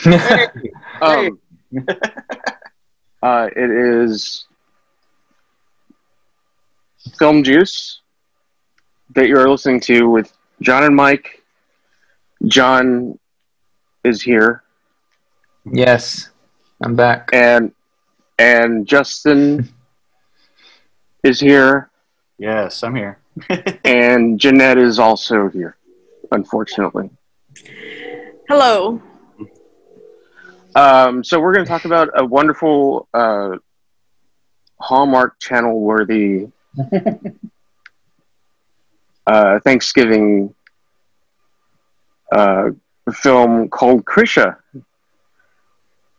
Hey, hey. Um, it is Film Juice that you're listening to with John and Mike. John is here, Yes, I'm back. and Justin is here, Yes, I'm here. and Janette is also here, unfortunately. Hello. So we're going to talk about a wonderful Hallmark Channel worthy Thanksgiving film called KRISHA,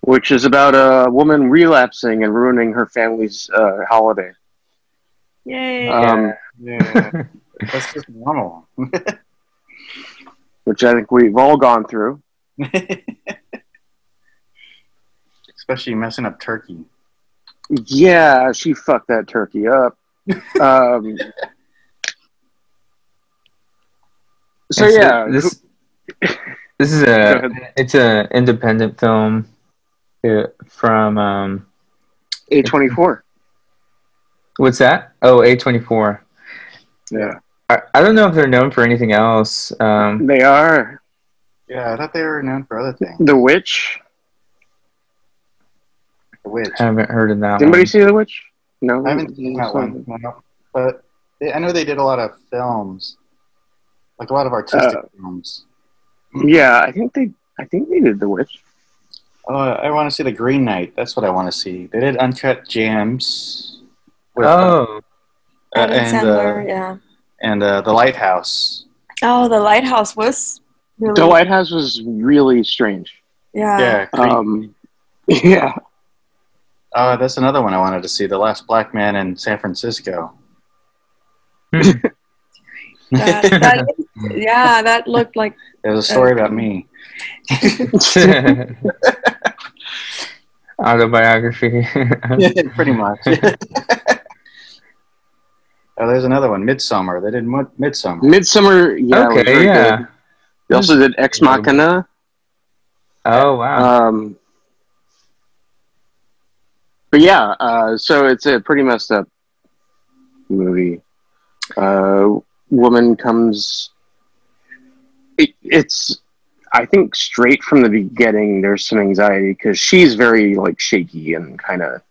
which is about a woman relapsing and ruining her family's holiday. Yay. Yeah, that's just normal. Which I think we've all gone through. Especially messing up turkey. Yeah, she fucked that turkey up. Um, so And yeah, this is it's a independent film from A24. what's that? Oh, A24. Yeah, I don't know if they're known for anything else. they are. Yeah, I thought they were known for other things. The Witch. The Witch. I haven't heard of that Did anybody one. see The Witch? No, I haven't seen that one. No. But I know they did a lot of films. Like a lot of artistic films. Yeah, I think they did The Witch. Oh, I want to see The Green Knight. That's what I want to see. They did Uncut Gems. With, Oh, Adam Sandler, yeah. And The Lighthouse. Oh, The Lighthouse was really... The Lighthouse was really strange. Yeah. Yeah. That's another one I wanted to see. The Last Black Man in San Francisco. That looked like... It was a story about me. autobiography. Pretty much. Oh, there's another one, Midsummer. They did Midsummer. Midsummer, yeah, was Okay, very yeah. good. They also did Ex Machina. Oh wow. But yeah, so it's a pretty messed up movie. Woman comes. It's, I think, straight from the beginning. There's some anxiety because she's very like shaky and kind of.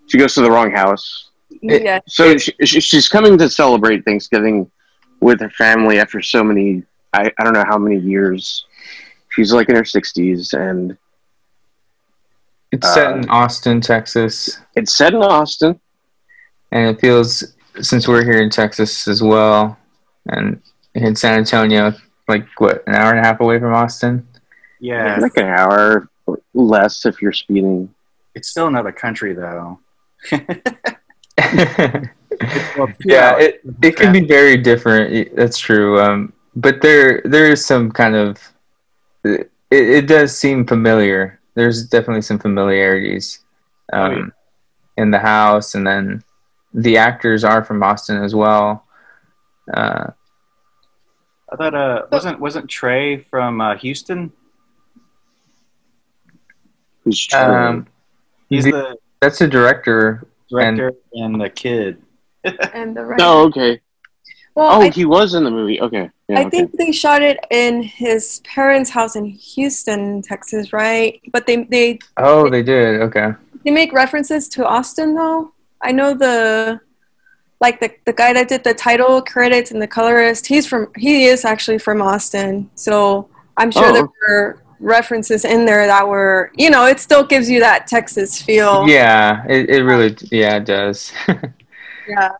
She goes to the wrong house. Yeah. So she's coming to celebrate Thanksgiving with her family after so many. I don't know how many years. She's like in her 60s, and It's set in Austin, Texas. it's set in Austin. And it feels, since we're here in Texas as well, and in San Antonio, like what, an hour and a half away from Austin? Yeah. Like an hour less if you're speeding. It's still another country, though. Yeah, it can be very different. That's true. But there is some kind of, it does seem familiar. There's definitely some familiarities in the house, and then the actors are from Austin as well. I thought wasn't Trey from Houston? Who's Trey? He's the that's the director and the kid. And the writer. Oh, okay. Well, He was in the movie. Okay. Yeah, I think they shot it in his parents' house in Houston, Texas, right? But they they did. Okay. They make references to Austin, though. I know the guy that did the title credits and the colorist. He is actually from Austin, so I'm sure there were references in there that were, it still gives you that Texas feel. Yeah, it really, it does. Yeah.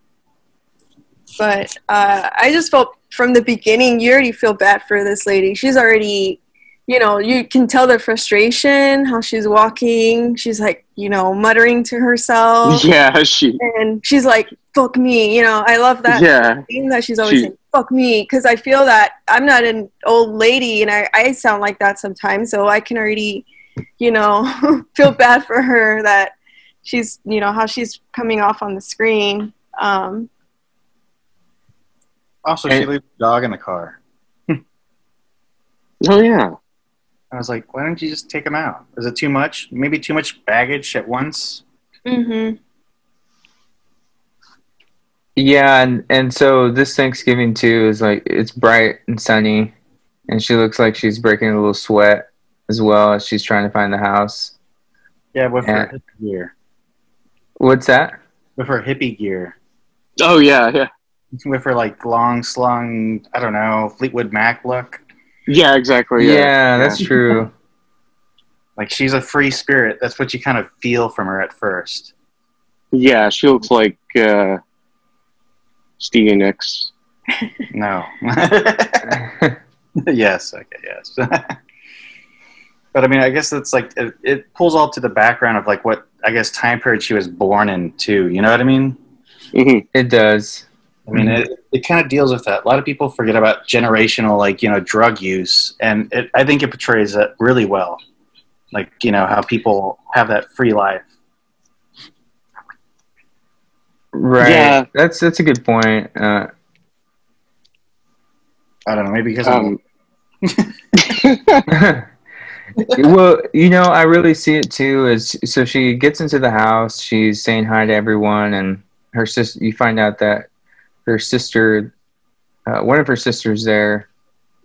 But I just felt from the beginning, you already feel bad for this lady. She's already, you can tell the frustration, how she's walking. She's like, muttering to herself. Yeah, and she's like, fuck me. I love that. Yeah. Thing that she's always saying, fuck me. Because I feel that I'm not an old lady, and I sound like that sometimes. So I can already, feel bad for her that she's, how she's coming off on the screen. Also, she leaves the dog in the car. Oh, yeah. I was like, why don't you just take them out? Is it too much? Maybe too much baggage at once? Mm-hmm. Yeah, and so this Thanksgiving too is like it's bright and sunny, and she looks like she's breaking a little sweat as well as she's trying to find the house. Yeah, with her hippie gear. What's that? With her hippie gear. Oh yeah. With her like long slung, I don't know, Fleetwood Mac look. Yeah, exactly. Yeah, that's true. Like she's a free spirit. That's what you kind of feel from her at first. Yeah, she looks like Stevie Nicks. No. Yes. Okay. Yes. But I mean, I guess it's like it pulls all to the background of like what I guess time period she was born in too. You know what I mean? Mm-hmm. It does. I mean, it kind of deals with that. A lot of people forget about generational, like, drug use, and I think it portrays that really well. Like, how people have that free life. Right. Yeah, that's a good point. I don't know, maybe because well, I really see it too. So she gets into the house, she's saying hi to everyone, and her sister. You find out that her sister, one of her sisters there,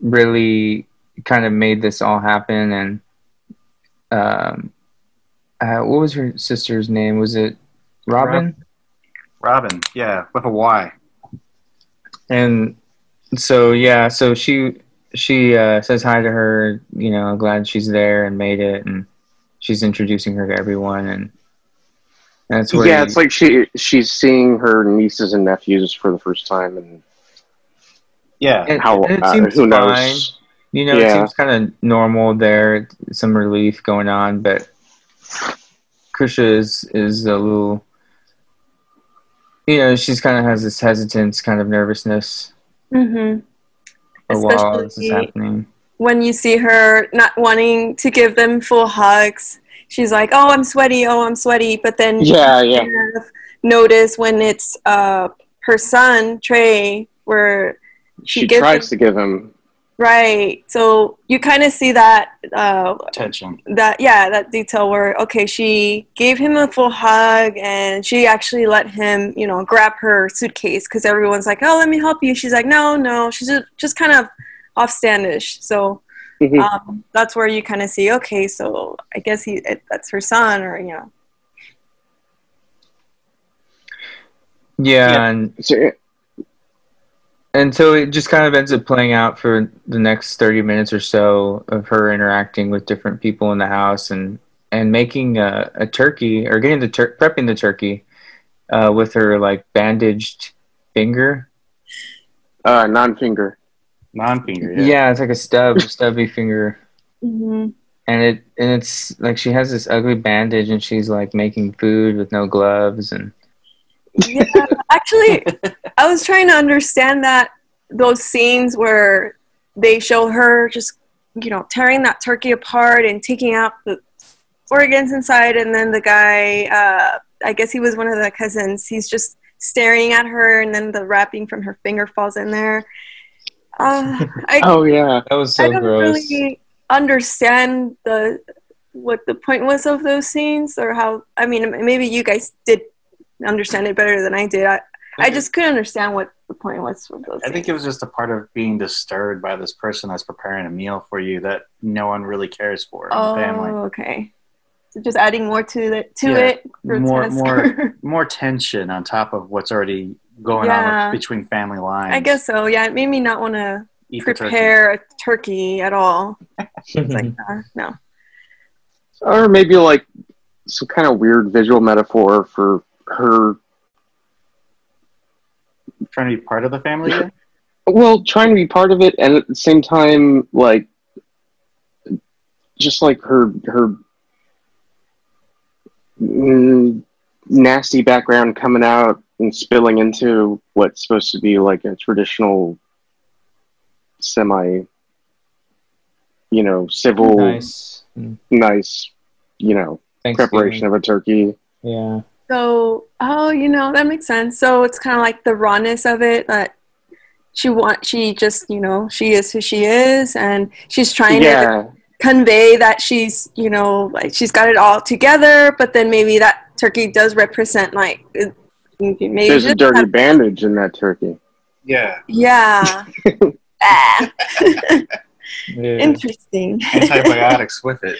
really kind of made this all happen. And what was her sister's name? Was it Robin? Robin, yeah, with a Y. And so she says hi to her. Glad she's there and made it, and she's introducing her to everyone, and that's where it's like she's seeing her nieces and nephews for the first time, and and how and it seems who fine. knows? It seems kind of normal there, some relief going on, but KRISHA is a little, she's kind of has this hesitance, kind of nervousness. Mm-hmm. While this is happening. When you see her not wanting to give them full hugs, she's like, "Oh, I'm sweaty. Oh, I'm sweaty." But then you notice when it's her son Trey, where she tries to give him. Right. So you kind of see that attention. That detail where she gave him a full hug and she actually let him, grab her suitcase because everyone's like, "Oh, let me help you." She's like, "No." She's just kind of offstandish. So that's where you kind of see, so I guess that's her son, or Yeah. And so it just kind of ends up playing out for the next 30 minutes or so of her interacting with different people in the house and making a turkey, or getting prepping the turkey with her like bandaged finger. Non-finger. Non-finger, yeah. Yeah, it's like a stubby finger. Mm-hmm. And it's like she has this ugly bandage and she's like making food with no gloves and. Yeah, actually, I was trying to understand those scenes where they show her just, tearing that turkey apart and taking out the organs inside, and then the guy, I guess he was one of the cousins, he's just staring at her, and then the wrapping from her finger falls in there. That was so gross. I don't really understand what the point was of those scenes, or how. I mean, maybe you guys did understand it better than I did. I just couldn't understand what the point was of those. I think it was just a part of being disturbed by this person that's preparing a meal for you that no one really cares for in the family. Oh, okay. So just adding more to it. More tension on top of what's already going on between family lines. I guess so. Yeah, it made me not want to prepare a turkey at all. It's like no. Or maybe like some kind of weird visual metaphor for her trying to be part of the family. Well, trying to be part of it, and at the same time, like, just like her nasty background coming out and spilling into what's supposed to be like a traditional semi, civil, nice, preparation of a turkey. Yeah. So, that makes sense. So it's kind of like the rawness of it, that she just, she is who she is, and she's trying to convey that she's, you know, like she's got it all together, but then maybe that turkey does represent like maybe there's a dirty bandage in that turkey. Yeah. Yeah. Ah. Yeah. Interesting. Antibiotics with it.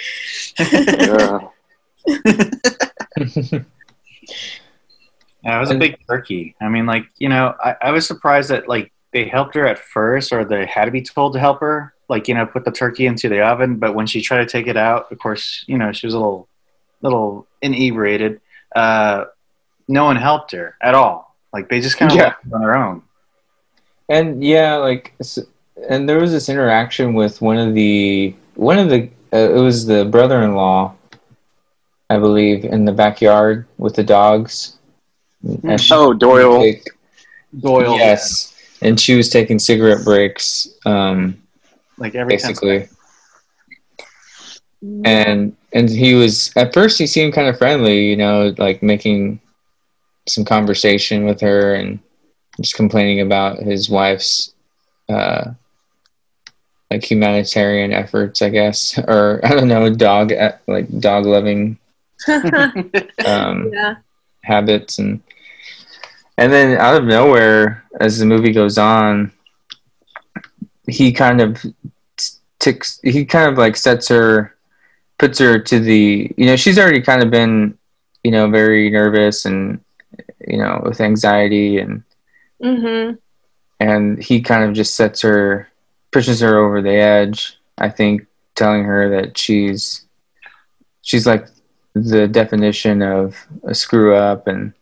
Yeah, it was a big turkey. I mean, like, you know, I was surprised that, like, they helped her at first, or they had to be told to help her, like, you know, put the turkey into the oven. But when she tried to take it out, of course, you know, she was a little inebriated. No one helped her at all. Like, they just kind of left her on her own. And yeah, like, and there was this interaction with one of the it was the brother-in-law, I believe, in the backyard with the dogs. Doyle. Doyle. Yes, yeah. And she was taking cigarette breaks, like every basically. And he was, at first he seemed kind of friendly, you know, like making some conversation with her and just complaining about his wife's like humanitarian efforts, I guess, or I don't know, dog loving habits, and then out of nowhere, as the movie goes on, he kind of like puts her to the, you know, she's already kind of been, you know, very nervous and, you know, with anxiety and and he kind of just pushes her over the edge, I think, telling her that she's like the definition of a screw up. And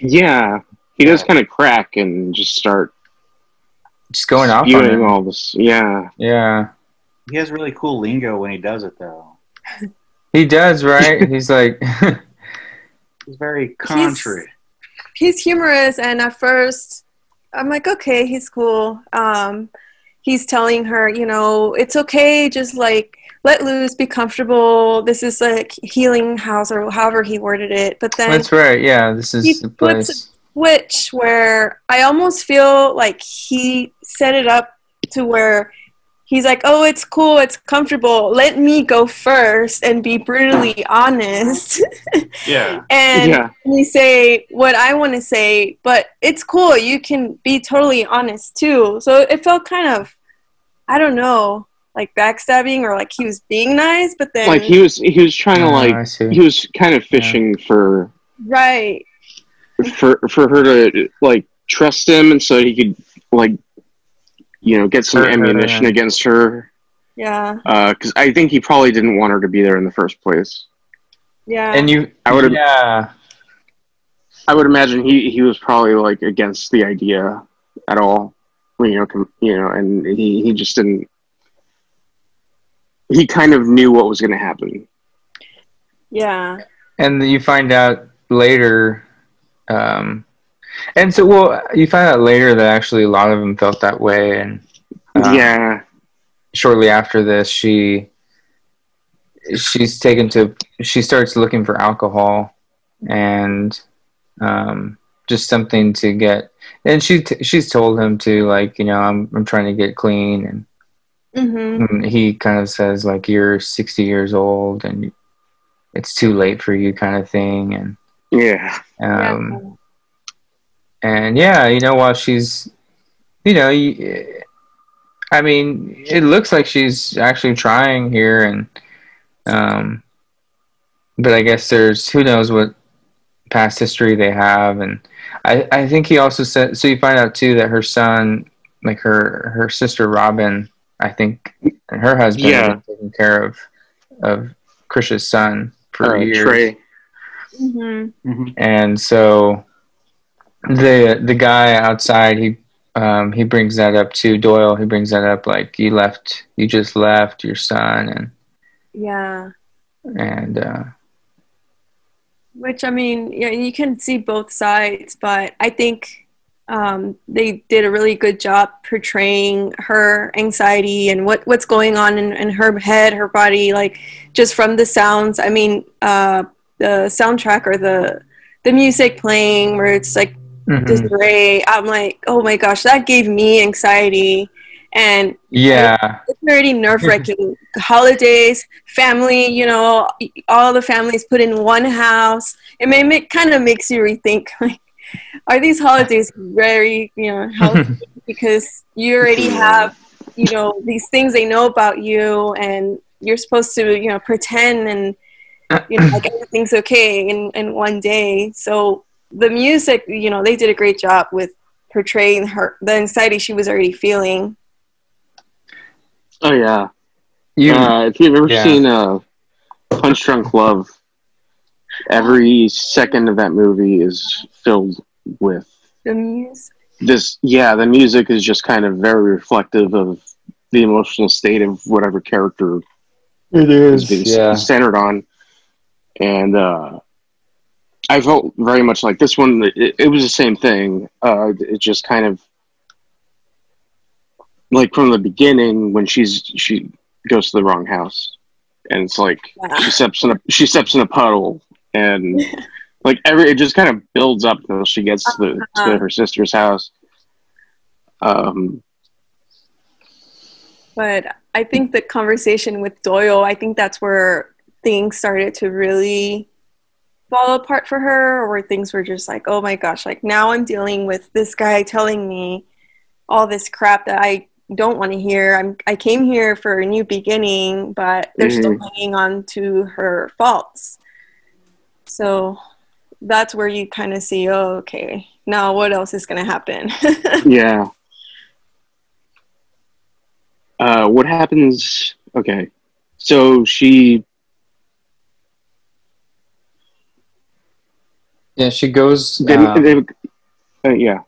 yeah, he does kind of crack and just going off on her. All this. Yeah He has really cool lingo when he does it, though. He does, right? He's like he's very country. He's humorous, and at first I'm like, okay, he's cool. He's telling her, you know, it's okay, just like let loose, be comfortable. This is like healing house, or however he worded it. But then that's right. Yeah, this is the place. Switch where I almost feel like he set it up to where he's like, oh, it's cool, it's comfortable, let me go first and be brutally honest. And we say what I want to say, but it's cool, you can be totally honest too. So it felt kind of, I don't know, like backstabbing, or like he was being nice, but then like he was trying to like, he was kind of fishing for for her to like trust him, and so he could like, you know, get some ammunition against her. Yeah. Because I think he probably didn't want her to be there in the first place. Yeah. And I would imagine he was probably like against the idea at all. You know, and he just didn't. He kind of knew what was going to happen. Yeah. And you find out later. And so, well, you find out later that actually a lot of them felt that way, and shortly after this, she starts looking for alcohol and just something to get, and she's told him to, like, you know, I'm trying to get clean, and he kind of says, like, you're 60 years old and it's too late for you, kind of thing, and and yeah, you know, while she's, you know, I mean, it looks like she's actually trying here, and but I guess there's, who knows what past history they have. And I think he also said, so you find out too that her son, like her sister Robin, I think, and her husband have been taking care of KRISHA's son for years. Trey. And so the guy outside, he brings that up to Doyle. He brings that up, like, you just left your son, and which, I mean, yeah, you can see both sides, but I think they did a really good job portraying her anxiety and what's going on in her head, her body, like, just from the sounds. I mean, the soundtrack, or the music playing, where it's like disarray, I'm like, oh my gosh, that gave me anxiety. And yeah, it's already nerve-wracking. Holidays, family, you know, all the families put in one house. It kind of makes you rethink, like, are these holidays very, you know, healthy? Because you already have, you know, these things they know about you, and you're supposed to, you know, pretend and, you know, like everything's okay in one day. So the music, you know, they did a great job with portraying the anxiety she was already feeling. Oh yeah. If you've ever seen Punch Drunk Love, every second of that movie is filled with the music. The music is just kind of very reflective of the emotional state of whatever character it is being centered on. And I felt very much like this one. It was the same thing. It just kind of, like, from the beginning when she goes to the wrong house, and it's like she steps in a puddle, and like it just kind of builds up until she gets to her sister's house. But I think the conversation with Doyle, I think that's where things started to really fall apart for her, or where things were just like, oh my gosh, like now I'm dealing with this guy telling me all this crap that I don't want to hear. I came here for a new beginning, but they're still hanging on to her faults. So that's where you kind of see, oh, okay, now what else is going to happen? Yeah. What happens? Okay, so she goes. Yeah.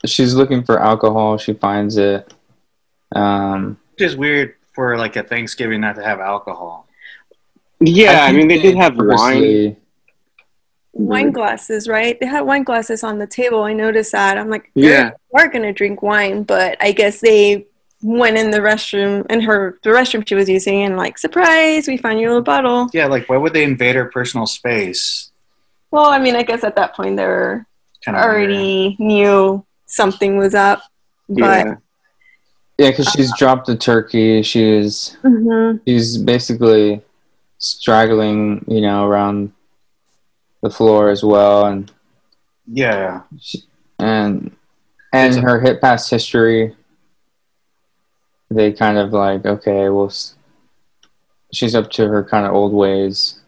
She's looking for alcohol. She finds it. Which is weird for like a Thanksgiving not to have alcohol. Yeah, I mean they did have wine. Wine glasses, right? They had wine glasses on the table. I noticed that. I'm like, yeah, we're gonna drink wine, but I guess they went in the restroom, the restroom she was using, and like, surprise, we found you a bottle. Yeah, like why would they invade her personal space? Well, I mean, I guess at that point they were already knew something was up. But because she's dropped the turkey. She's basically straggling, you know, around the floor as well, and and her past history. They kind of like, okay, well, she's up to her kind of old ways.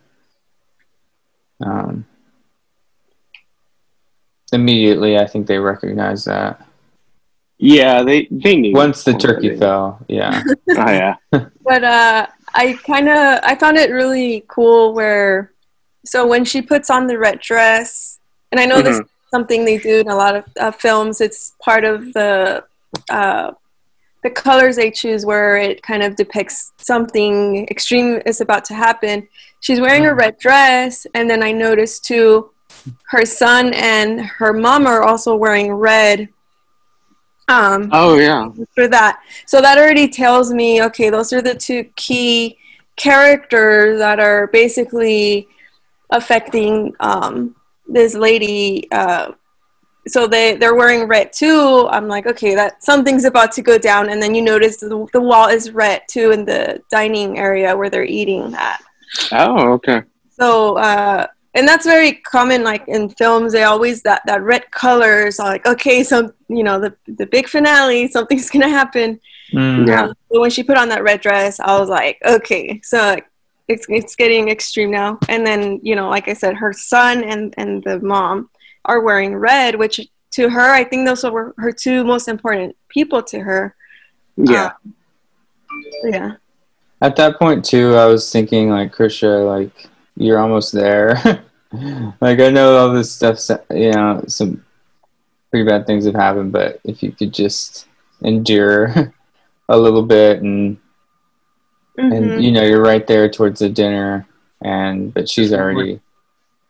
Immediately, I think they recognize that. Yeah, they knew. Once the turkey fell, yeah. Oh, yeah. But I found it really cool so when she puts on the red dress, and I know this is something they do in a lot of films, it's part of the colors they choose where it kind of depicts something extreme is about to happen. She's wearing a red dress, and then I noticed too, her son and her mom are also wearing red. For that. So that already tells me, okay, those are the two key characters that are basically affecting this lady. So they're wearing red too. I'm like, okay, that something's about to go down. And then you notice the wall is red too in the dining area where they're eating at. Oh, okay. So, and that's very common, like in films, they always, that red colors are like, okay, so, you know, the big finale, something's going to happen. Yeah. So when she put on that red dress, I was like, okay, so it's getting extreme now. And then, you know, like I said, her son and the mom are wearing red, which to her, I think those were her two most important people to her. Yeah. Yeah. At that point too, I was thinking like, KRISHA, like, you're almost there. Like, I know all this stuff, you know, some pretty bad things have happened, but if you could just endure a little bit and you know, you're right there towards the dinner, but she's already,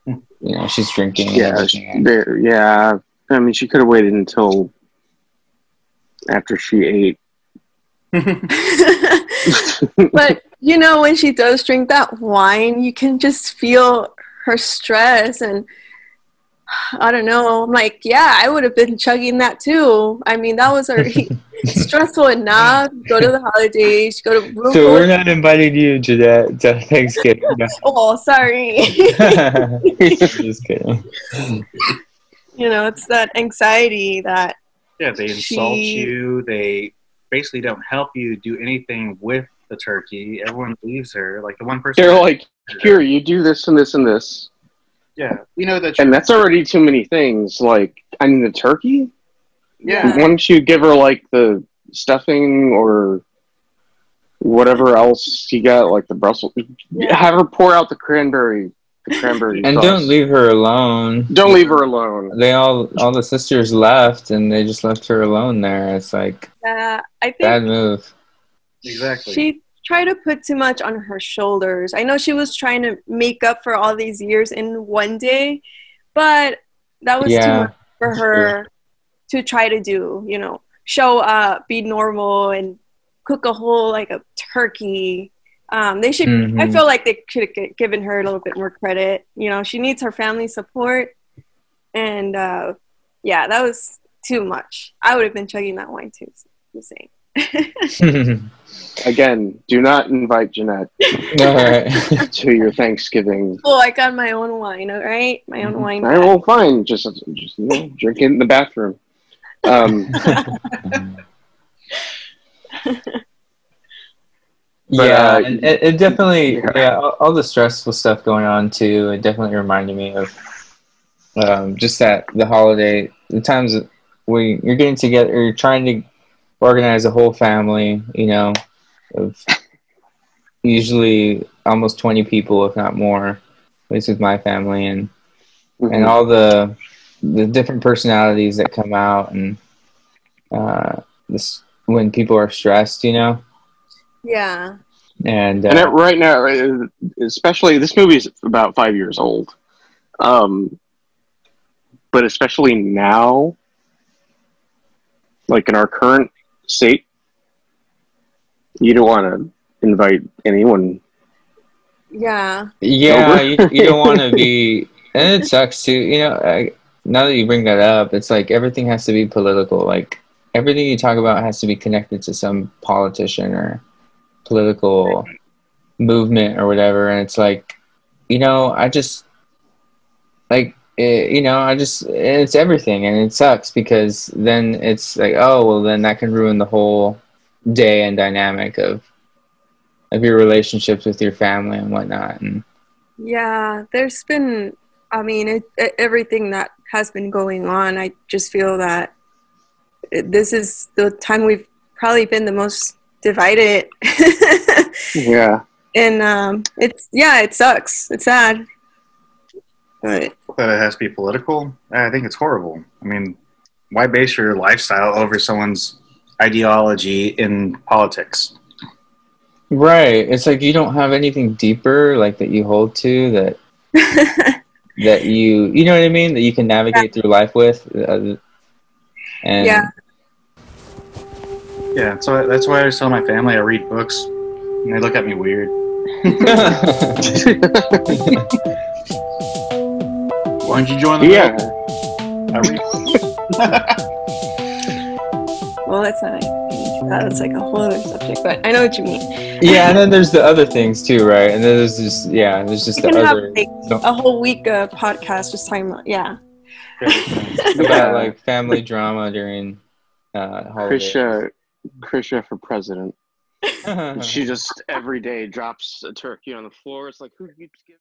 you know, she's drinking. Yeah. I mean, she could have waited until after she ate. But you know, when she does drink that wine, you can just feel her stress, and I don't know, I'm like, yeah, I would have been chugging that too. I mean, that was already stressful enough. Go to the holidays. Go to room. So we're not inviting you, Janette, to Thanksgiving. No. Oh, sorry. Just kidding. It's that anxiety that. Yeah, they insult you. They basically don't help you do anything with the turkey. Everyone leaves her. Like the one person. They're like, here, you do this and this and this. Yeah, we know that. And that's already too many things. Like, I mean, the turkey? Yeah. Why don't you give her, like, the stuffing or whatever else you got, like the Brussels. Yeah. Have her pour out the cranberry and sauce. Don't leave her alone. Don't leave her alone. All the sisters left, and they just left her alone there. It's like, I think bad move. Exactly. She tried to put too much on her shoulders. I know she was trying to make up for all these years in one day, but that was too much for her to try to do, show up, be normal, and cook a whole, like, a turkey. They should, I feel like they could have given her a little bit more credit. She needs her family support. And, that was too much. I would have been chugging that wine too, just saying. Again, do not invite Janette to your Thanksgiving. Oh, I got my own wine, all right? My own wine. I will fine. Just drink it in the bathroom. And it definitely, all the stressful stuff going on too. It definitely reminded me of just that the holiday, the times you're getting together, you're trying to organize a whole family, of usually almost 20 people, if not more, at least with my family, and all the different personalities that come out, and this when people are stressed, Yeah. And right now, especially, this movie is about 5 years old, but especially now, like in our current state, you don't want to invite anyone. Yeah. Yeah, you don't want to be, and it sucks too. Now that you bring that up, it's like everything has to be political. Like everything you talk about has to be connected to some politician or political movement or whatever. And it's like, I just like, it's everything, and it sucks because then it's like, oh, well, then that can ruin the whole day and dynamic of your relationships with your family and whatnot. And there's been, everything that has been going on, I just feel that this is the time we've probably been the most divided. Yeah. And it sucks. It's sad. But that it has to be political, I think it's horrible. I mean, why base your lifestyle over someone's ideology in politics? Right. It's like you don't have anything deeper, like, that you hold to, that that you know what I mean, that you can navigate through life with. So that's why I always tell my family I read books, and they look at me weird. Why don't you join the book? I read. Well, that's like a whole other subject, but I know what you mean. Yeah, and then there's the other things too, right? And then there's just the other. Have a whole week of podcast just talking about about like family drama during holidays. KRISHA for president. She just every day drops a turkey on the floor. It's like, who keeps giving?